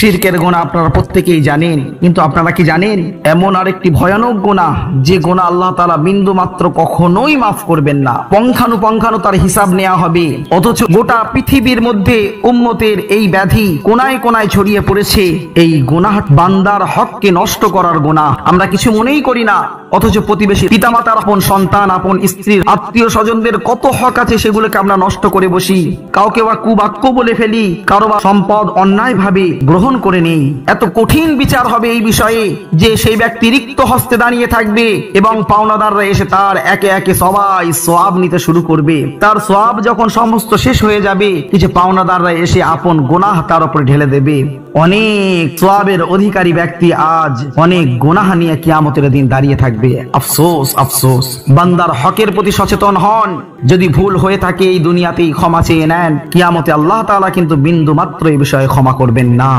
শিরকের গুনাহ আপনারা প্রত্যেকেই জানেন, কিন্তু আপনারা কি জানেন এমন আরেকটি ভয়ানক গুনাহ যে গুনাহ আল্লাহ তাআলা বিন্দু মাত্র কখনোই মাফ করবেন না, পঙ্খানুপঙ্খানু তার হিসাব নেওয়া হবে। অথচ গোটা পৃথিবীর মধ্যে উম্মতের এই ব্যাধি কোনায় কোনায় ছড়িয়ে পড়েছে। এই গুনাহ বান্দার হককে নষ্ট করার গুনাহ। আমরা কিছু মনেই করি না, অথচ প্রতিবেশী পিতামাতার, আপন সন্তান, আপন স্ত্রীর, আত্মীয় স্বজনদের কত হক আছে সেগুলোকে আমরা নষ্ট করে বসি। কাউকে বা কুবাক্য বলে ফেলি, কারো বা সম্পদ অন্যায় ভাবে গ্রহণ করে নেই। এত কঠিন বিচার হবে এই বিষয়ে যে সেই ব্যক্তি রিক্ত হস্তে দাঁড়িয়ে থাকবে এবং পাওনাদাররা এসে তার একে একে সবাই সওয়াব নিতে শুরু করবে। তার সওয়াব যখন সমস্ত শেষ হয়ে যাবে, কিছু পাওনাদাররা এসে আপন গুনাহ তার উপরে ঢেলে দেবে। অনেক সওয়াবের অধিকারী ব্যক্তি আজ অনেক গুনাহ নিয়ে কিয়ামতের দিন দাঁড়িয়ে থাকবে। আফসোস, আফসোস। বান্দার হকের প্রতি সচেতন হন। যদি ভুল হয়ে থাকে এই দুনিয়াতেই ক্ষমা চেয়ে নেন, কিয়ামতে আল্লাহ তাআলা কিন্তু বিন্দু মাত্র এই বিষয়ে ক্ষমা করবেন না।